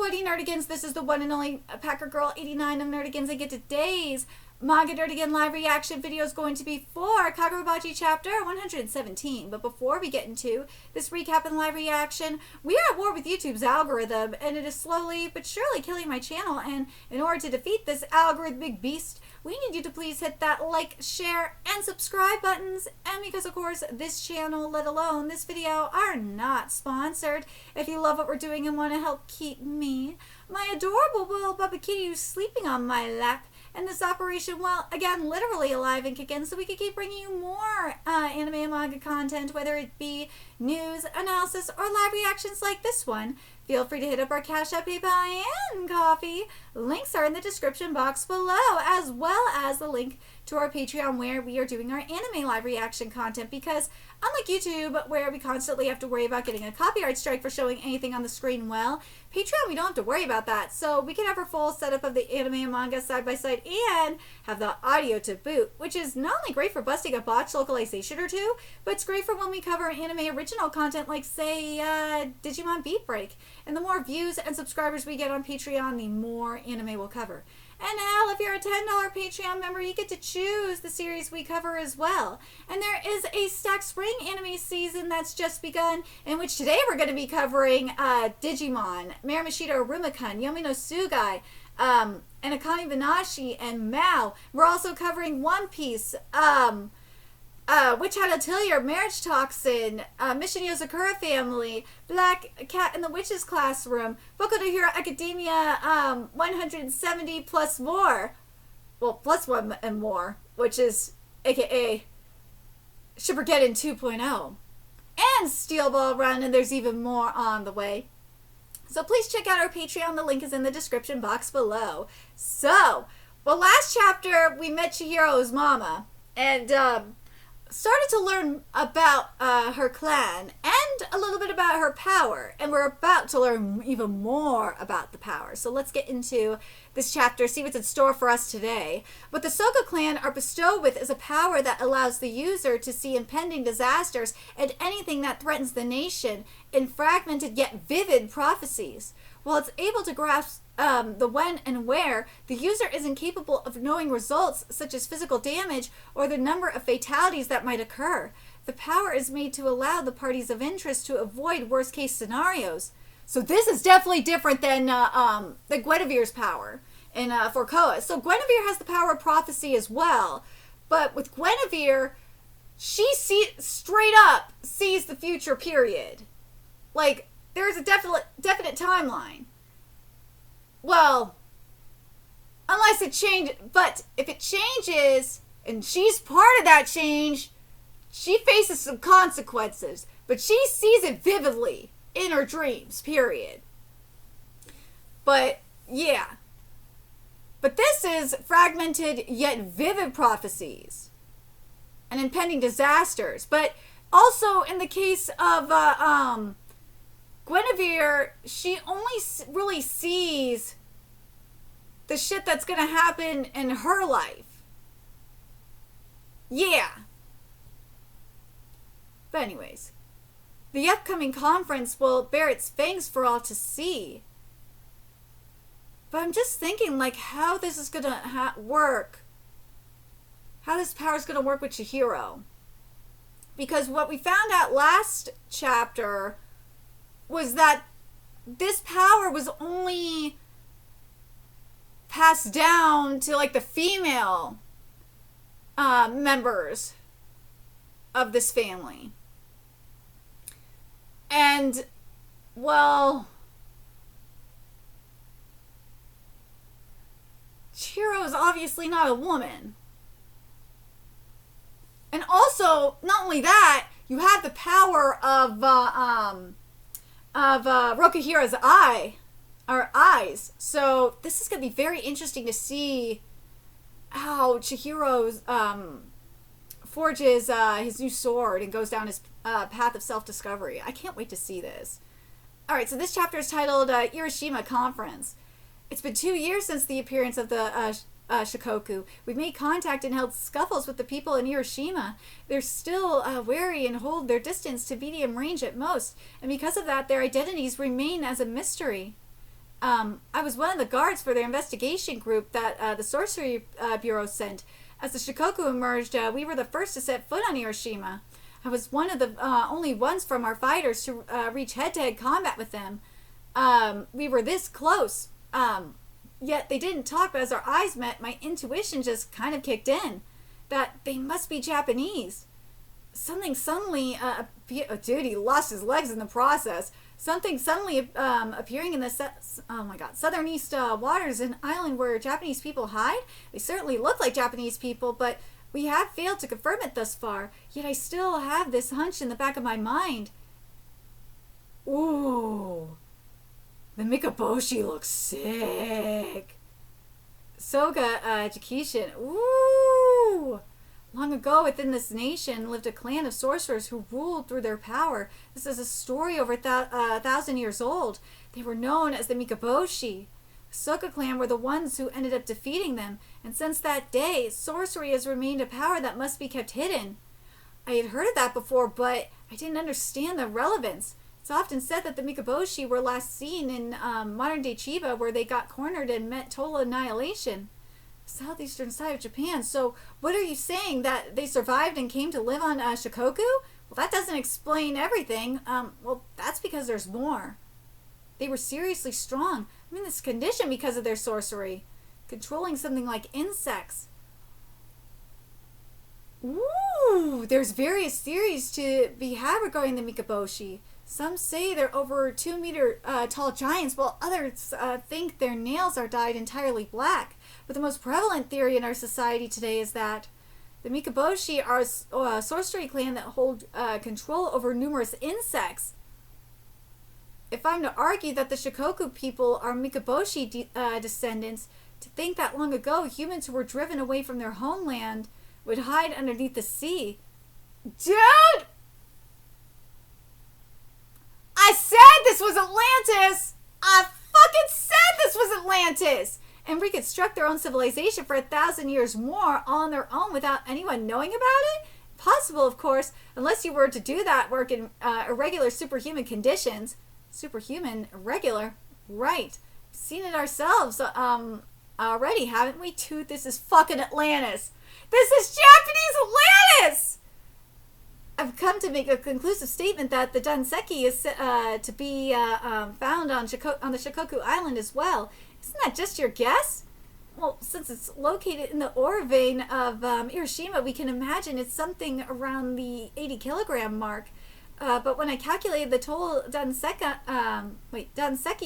Woody Nerdigans. This is the one and only Packer Girl 89 of Nerdigans. And get today's Manga Nerdigan live reaction video is going to be for Kagurabachi chapter 117. But before we get into this recap and live reaction, we are at war with YouTube's algorithm, and it is slowly but surely killing my channel. And in order to defeat this algorithmic beast, we need you to please hit that like, share, and subscribe buttons. And because, of course, this channel, let alone this video, are not sponsored. If you love what we're doing and want to help keep me, my adorable little Bubba Kitty who's sleeping on my lap, and this operation, well, again, literally alive and kicking, so we can keep bringing you more anime and manga content, whether it be news, analysis, or live reactions like this one. Feel free to hit up our Cash App, PayPal, and Coffee. Links are in the description box below, as well as the link to our Patreon where we are doing our anime live reaction content, because unlike YouTube, where we constantly have to worry about getting a copyright strike for showing anything on the screen, well, Patreon, we don't have to worry about that. So we can have our full setup of the anime and manga side by side and have the audio to boot, which is not only great for busting a botched localization or two, but it's great for when we cover anime original content like, say, Digimon Beat Break. And the more views and subscribers we get on Patreon, the more anime we'll cover. And hell, if you're a $10 Patreon member, you get to choose the series we cover as well. And there is a Stacked Spring anime season that's just begun, in which today we're going to be covering Digimon, Marimashita Rumikun, Yomi no Sugai, and Akane Banashi, and Mao. We're also covering One Piece, Witch Hat Atelier, Marriage Toxin, Mission Yozakura Family, Black Cat in the Witch's Classroom, Boku no Hero Academia 170 plus more. Well, plus one and more, which is aka Shippergeddon 2.0. And Steel Ball Run, and there's even more on the way. So please check out our Patreon. The link is in the description box below. So, well, last chapter we met Chihiro's mama, and started to learn about her clan and a little bit about her power, and we're about to learn even more about the power. So let's get into this chapter, see what's in store for us today. What the Soka clan are bestowed with is a power that allows the user to see impending disasters and anything that threatens the nation in fragmented yet vivid prophecies. While it's able to grasp the when and where, the user is incapable of knowing results such as physical damage or the number of fatalities that might occur. The power is made to allow the parties of interest to avoid worst-case scenarios. So this is definitely different than the Guinevere's power in SHOKOKU'S. So Guinevere has the power of prophecy as well, but with Guinevere, she straight up sees the future, period. Like, there's a definite timeline. Well, unless it changes, but if it changes, and she's part of that change, she faces some consequences, but she sees it vividly in her dreams, period. But, yeah. But this is fragmented yet vivid prophecies and impending disasters. But also in the case of Guinevere, she only really sees the shit that's gonna happen in her life. Yeah. But anyways, the upcoming conference will bear its fangs for all to see. But I'm just thinking, like, how this is gonna work. How this power is gonna work with Chihiro. Because what we found out last chapter was that this power was only passed down to, like, the female members of this family. And, well, Chihiro is obviously not a woman. And also, not only that, you have the power of Rokuhira's eyes. So this is going to be very interesting to see how Chihiro forges his new sword and goes down his path of self-discovery. I can't wait to see this. Alright, so this chapter is titled Hiroshima Conference. It's been 2 years since the appearance of the Shokoku. We've made contact and held scuffles with the people in Hiroshima. They're still wary and hold their distance to medium range at most, and because of that, their identities remain as a mystery. I was one of the guards for their investigation group that the Sorcery Bureau sent. As the Shikoku emerged, we were the first to set foot on Hiroshima. I was one of the only ones from our fighters to reach head-to-head combat with them. We were this close. Yet they didn't talk, but as our eyes met, my intuition just kind of kicked in. That they must be Japanese. Something suddenly, dude, he lost his legs in the process. Something suddenly appearing in the southern east waters, an island where Japanese people hide. They certainly look like Japanese people, but we have failed to confirm it thus far. Yet I still have this hunch in the back of my mind. Ooh, the Mikaboshi looks sick. Soga Jikishin. Ooh. Long ago, within this nation, lived a clan of sorcerers who ruled through their power. This is a story over 1,000 years old. They were known as the Mikaboshi. The Soka clan were the ones who ended up defeating them, and since that day, sorcery has remained a power that must be kept hidden. I had heard of that before, but I didn't understand the relevance. It's often said that the Mikaboshi were last seen in modern-day Chiba, where they got cornered and met total annihilation. Southeastern side of Japan. So what are you saying, that they survived and came to live on Shikoku? Well, that doesn't explain everything. Well, that's because there's more. They were seriously strong. I'm in this condition because of their sorcery. Controlling something like insects. Ooh, there's various theories to be had regarding the Mikaboshi. Some say they're over 2 meter tall giants, while others think their nails are dyed entirely black. But the most prevalent theory in our society today is that the Mikaboshi are a sorcery clan that hold control over numerous insects. If I'm to argue that the Shikoku people are Mikaboshi descendants, to think that long ago humans who were driven away from their homeland would hide underneath the sea. Dude! I said this was Atlantis! I fucking said this was Atlantis! And reconstruct their own civilization for 1,000 years more all on their own without anyone knowing about it? Possible, of course, unless you were to do that work in irregular superhuman conditions. Superhuman? Irregular? Right. Seen it ourselves already, haven't we? Dude, this is fucking Atlantis! This is Japanese Atlantis! I've come to make a conclusive statement that the Danseki is to be found on the Shikoku Island as well. Isn't that just your guess? Well, since it's located in the ore vein of Hiroshima, we can imagine it's something around the 80 kilogram mark. But when I calculated the total Danseki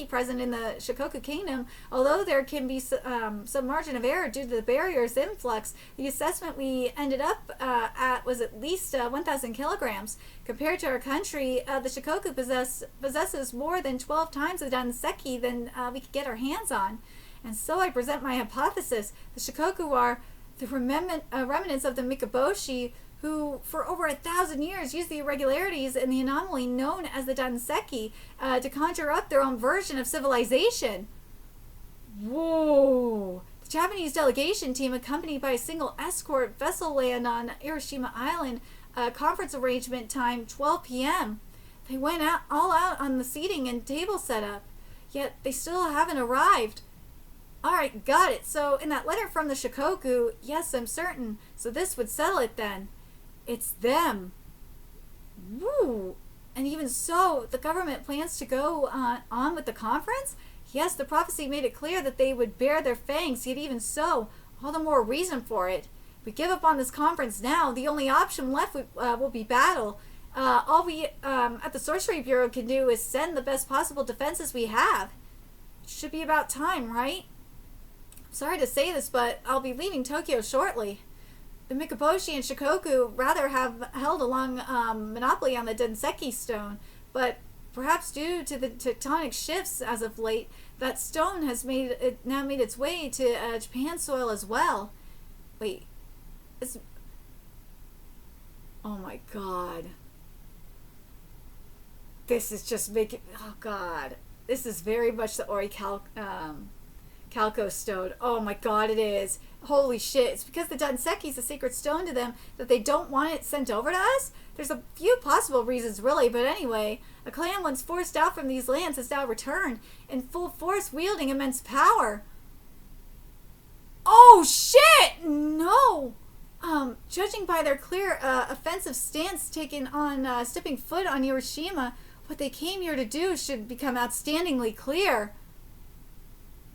present in the Shikoku Kingdom, although there can be some margin of error due to the barrier's influx, the assessment we ended up at was at least 1,000 kilograms. Compared to our country, the Shikoku possesses more than 12 times the Danseki than we could get our hands on. And so I present my hypothesis. The Shikoku are the remnants of the Mikaboshi, who for over 1,000 years used the irregularities and the anomaly known as the Danseki to conjure up their own version of civilization. Whoa! The Japanese delegation team, accompanied by a single escort vessel, land on Hiroshima Island. Conference arrangement time 12 p.m. They went all out on the seating and table setup, yet they still haven't arrived. Alright, got it. So in that letter from the Shikoku, yes, I'm certain. So this would settle it then. It's them. Woo! And even so, the government plans to go on with the conference? Yes, the prophecy made it clear that they would bare their fangs, yet even so, all the more reason for it. If we give up on this conference now, the only option left will be battle. All we at the Sorcery Bureau can do is send the best possible defenses we have. It should be about time, right? I'm sorry to say this, but I'll be leaving Tokyo shortly. The Mikaboshi and Shikoku rather have held a long monopoly on the Danseki stone, but perhaps due to the tectonic shifts as of late, that stone has now made its way to Japan soil as well. Wait, oh my god. This is just making, oh god. This is very much the Calco stone. Oh my god, it is. Holy shit. It's because the Danseki's a sacred stone to them that they don't want it sent over to us? There's a few possible reasons, really, but anyway, a clan once forced out from these lands has now returned in full force, wielding immense power. Oh shit! No! Judging by their clear, offensive stance taken on, stepping foot on Hiroshima, what they came here to do should become outstandingly clear.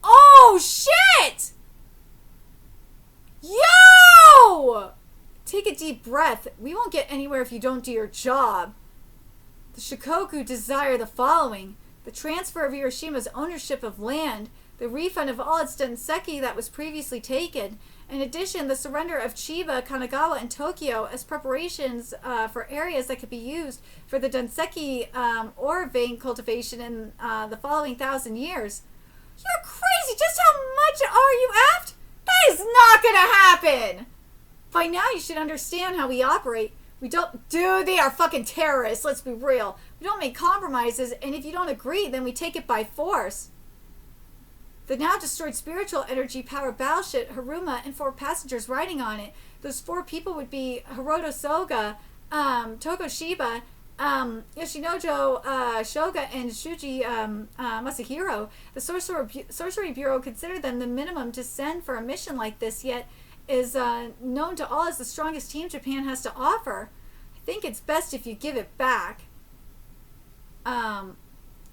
Oh shit! Yo! Take a deep breath. We won't get anywhere if you don't do your job. The Shokoku desire the following: the transfer of Hiroshima's ownership of land, the refund of all its Danseki that was previously taken. In addition, the surrender of Chiba, Kanagawa, and Tokyo as preparations for areas that could be used for the Danseki ore vein cultivation in the following 1,000 years. You're crazy! Just how much are you after? That is not gonna happen! By now you should understand how we operate. We don't... Dude, they are fucking terrorists, let's be real. We don't make compromises, and if you don't agree, then we take it by force. The now destroyed spiritual energy-powered battleship Haruma and 4 passengers riding on it. Those 4 people would be Hiroto Soga, Tokoshiba, Yoshinojo Shoga, and Shuji Masahiro. The Sorcery Bureau considered them the minimum to send for a mission like this, yet is known to all as the strongest team Japan has to offer. I think it's best if you give it back.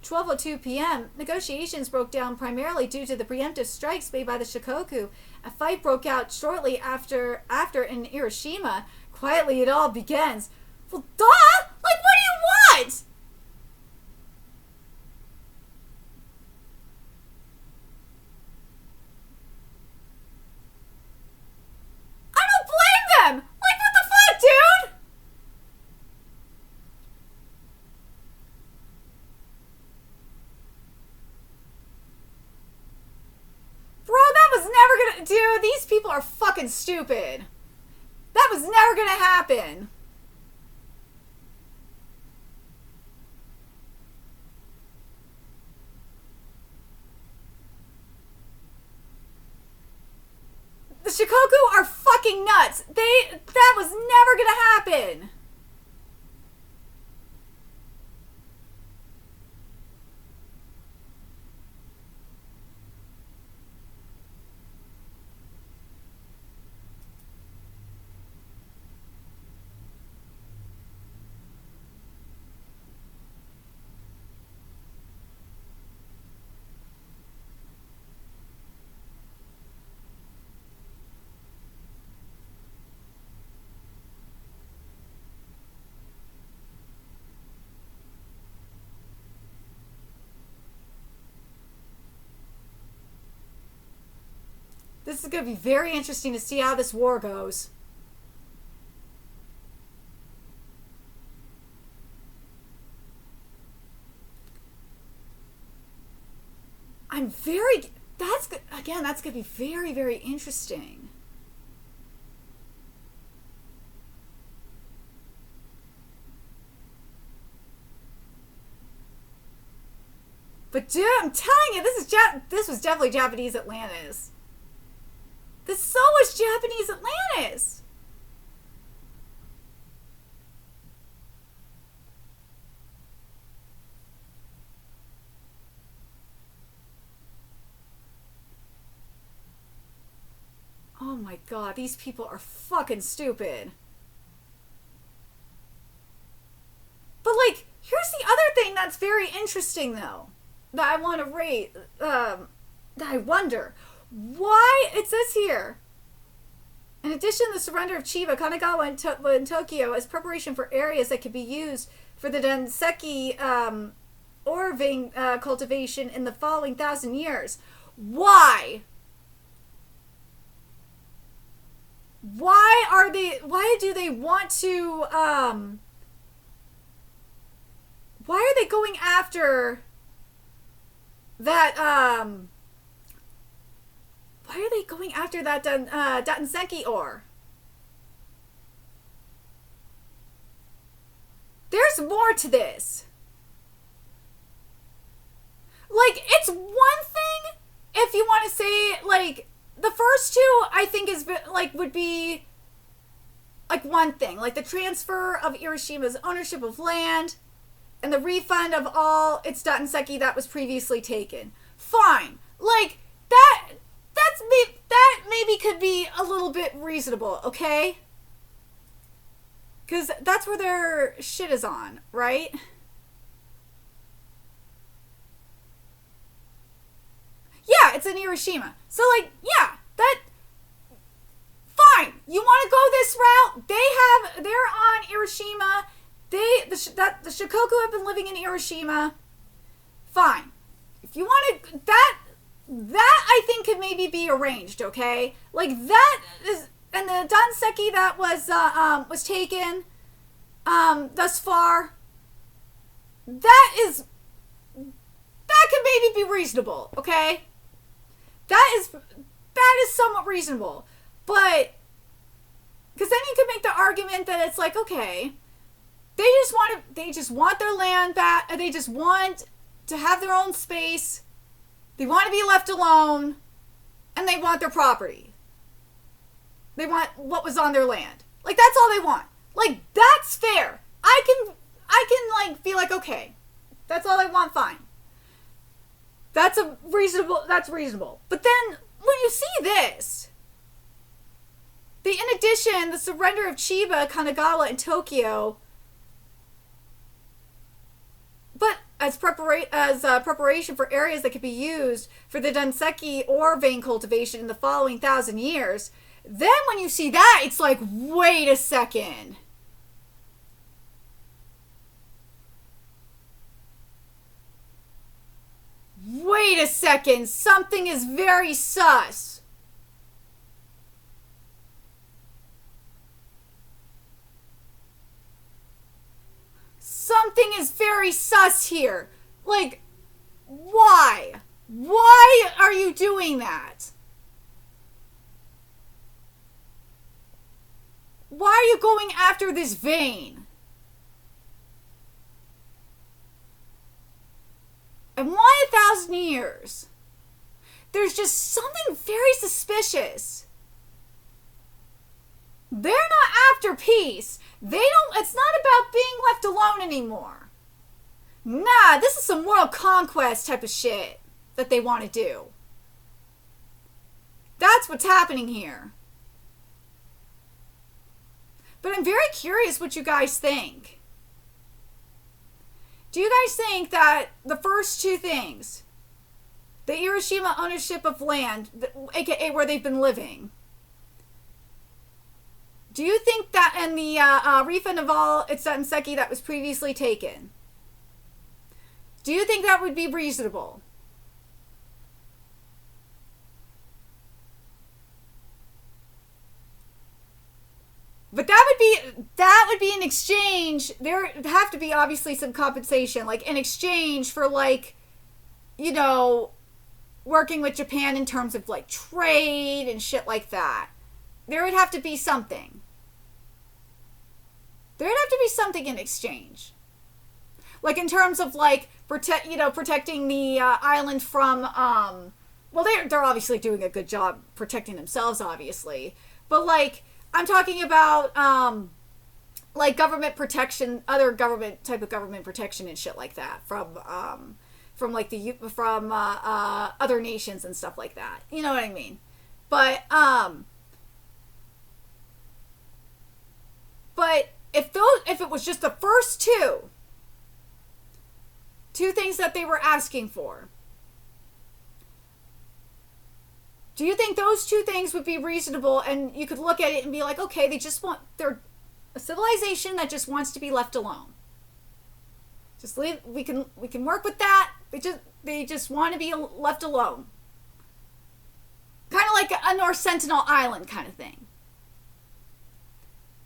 12:02 p.m., negotiations broke down primarily due to the preemptive strikes made by the Shokoku. A fight broke out shortly after in Hiroshima. Quietly, it all begins. Well, duh! Like, what do you want? I don't blame them! Like, what the fuck, dude? Bro, that was never gonna... Dude, these people are fucking stupid. That was never gonna happen. The Shikoku are fucking nuts. That was never gonna happen. This is going to be very interesting to see how this war goes. That's going to be very, very interesting. But dude, I'm telling you, this was definitely Japanese Atlantis. This so was Japanese Atlantis. Oh my god, these people are fucking stupid. But like, here's the other thing that's very interesting though, that I want to rate, that I wonder. Why, it says here, in addition to the surrender of Chiba, Kanagawa, and Tokyo as preparation for areas that could be used for the Danseki ore vein cultivation in the following 1,000 years. Why? Why do they want to, why are they going after that, why are they going after that Danseki ore? There's more to this. Like, it's one thing if you want to say like, the first two, I think, is like, would be like one thing, like the transfer of Hiroshim's ownership of land and the refund of all its danseki that was previously taken. Fine. Like, that maybe could be a little bit reasonable, okay? Because that's where their shit is on, right? Yeah, it's in Hiroshima. So, like, yeah, that... Fine. You want to go this route? They're on Hiroshima. The Shokoku have been living in Hiroshima. Fine. If you want to... That I think could maybe be arranged, okay? Like, that is... And the danseki that was taken thus far, that could maybe be reasonable, okay? That is somewhat reasonable. But, because then you could make the argument that it's like, okay, they just want their land back, they just want to have their own space, they want to be left alone, and they want their property. They want what was on their land. Like, that's all they want. Like, that's fair. I can like, be like, okay, that's all I want, fine. That's reasonable. But then, when you see this, in addition, the surrender of Chiba, Kanagawa, and Tokyo, but as preparation for areas that could be used for the danseki or vein cultivation in the following 1,000 years, then when you see that, it's like, wait a second. Wait a second. Something is very sus. Something is very sus here. Like, why? Why are you doing that? Why are you going after this vein? And why 1,000 years? There's just something very suspicious. They're not after peace. It's not about being left alone anymore. Nah, this is some world conquest type of shit that they want to do. That's what's happening here. But I'm very curious what you guys think. Do you guys think that the first two things, the Hiroshima ownership of land, aka where they've been living, do you think that, and the refund of all its danseki that was previously taken, do you think that would be reasonable? But that would be in exchange. There would have to be obviously some compensation, like in exchange for, like, you know, working with Japan in terms of like trade and shit like that. There would have to be something. There'd have to be something in exchange. Like in terms of like protecting the island from well, they're obviously doing a good job protecting themselves, obviously. But like, I'm talking about like government protection, other government type of government protection and shit like that from like other nations and stuff like that. You know what I mean? But if it was just the first two things that they were asking for, do you think those two things would be reasonable, and you could look at it and be like, okay, they're a civilization that just wants to be left alone. Just leave, we can work with that. They just want to be left alone. Kind of like a North Sentinel Island kind of thing.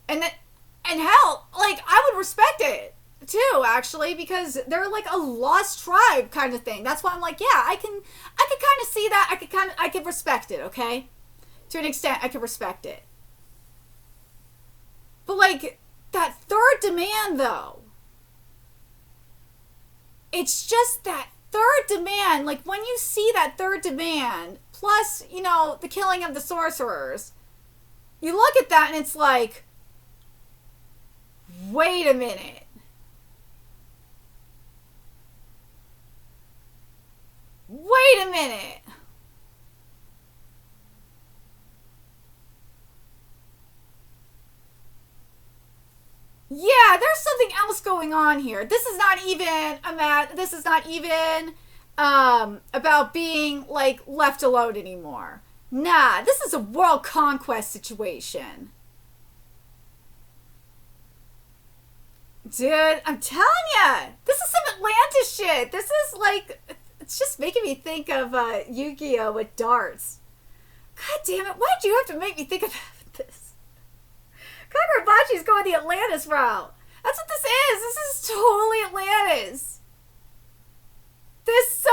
And hell, like, I would respect it too, actually, because they're like a lost tribe kind of thing. That's why I'm like, yeah, I could kind of see that. I could respect it, okay? To an extent, I could respect it. But like, that third demand, though, it's just that third demand. Like, when you see that third demand, plus, you know, the killing of the sorcerers. You look at that and it's like, wait a minute. Wait a minute. Yeah, there's something else going on here. This is not even this is not even about being like left alone anymore. Nah, this is a world conquest situation. Dude, I'm telling ya, this is some Atlantis shit. This is like, it's just making me think of Yu-Gi-Oh! With darts. God damn it, why'd you have to make me think of this? Kagurabachi's going the Atlantis route. That's what this is. This is totally Atlantis. This so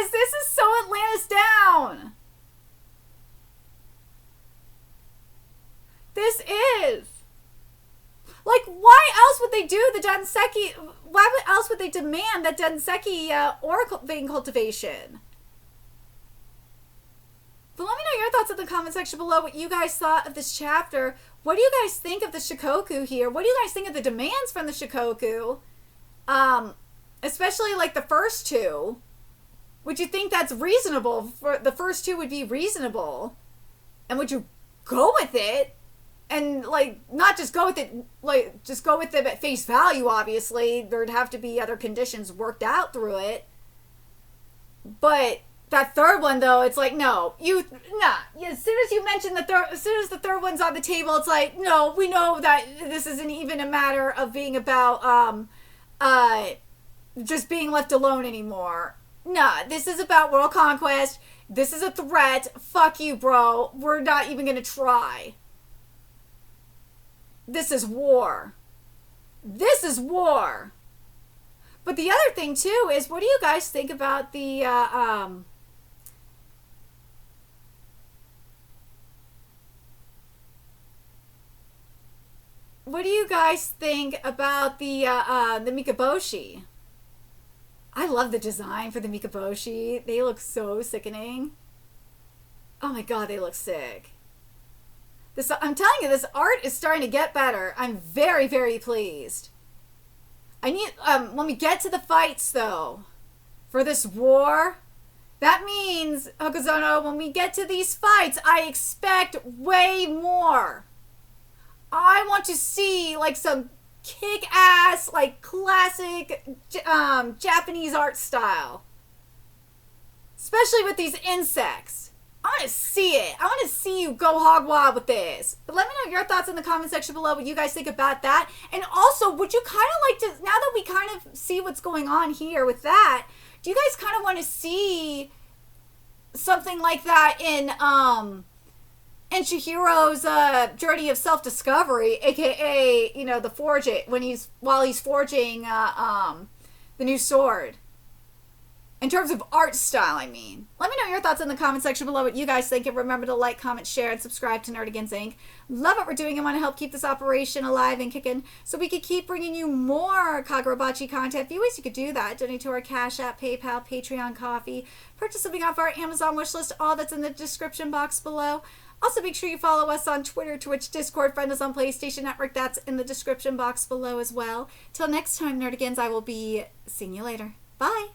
is. This is so Atlantis down. This is. Like, why else would they do the Denseki? Why else would they demand that Denseki oracle vein cultivation? But let me know your thoughts in the comment section below, what you guys thought of this chapter. What do you guys think of the Shokoku here? What do you guys think of the demands from the Shokoku? Especially like the first two. Would you think that's reasonable? For the first two would be reasonable? And would you go with it? And like, not just go with it, like just go with them at face value, obviously. There'd have to be other conditions worked out through it. But that third one, though, it's like, no, as soon as you mention as soon as the third one's on the table, it's like, no, we know that this isn't even a matter of being about, just being left alone anymore. Nah, this is about world conquest. This is a threat. Fuck you, bro. We're not even gonna try. This is war. This is war. But the other thing, too, is what do you guys think about the, what do you guys think about the Mikaboshi? I love the design for the Mikaboshi. They look so sickening. Oh my god, they look sick. I'm telling you, this art is starting to get better. I'm very, very pleased. I need, when we get to the fights, though, for this war, that means, Hokuzono, when we get to these fights, I expect way more. I want to see, like, some kick-ass, like, classic Japanese art style. Especially with these insects. I want to see it. I want to see you go hog wild with this. But let me know your thoughts in the comment section below, what you guys think about that. And also, would you kind of like to, now that we kind of see what's going on here with that, do you guys kind of want to see something like that in Chihiro's journey of self-discovery, aka, you know, the while he's forging the new sword? In terms of art style, I mean. Let me know your thoughts in the comment section below, what you guys think. And remember to like, comment, share, and subscribe to Nerdigans Inc. Love what we're doing and want to help keep this operation alive and kicking so we could keep bringing you more Kagurabachi content. A few ways you could do that. Donate to our Cash App, PayPal, Patreon, Coffee. Purchase something off our Amazon wishlist. All that's in the description box below. Also, make sure you follow us on Twitter, Twitch, Discord. Friend us on PlayStation Network. That's in the description box below as well. Till next time, Nerdigans, I will be seeing you later. Bye.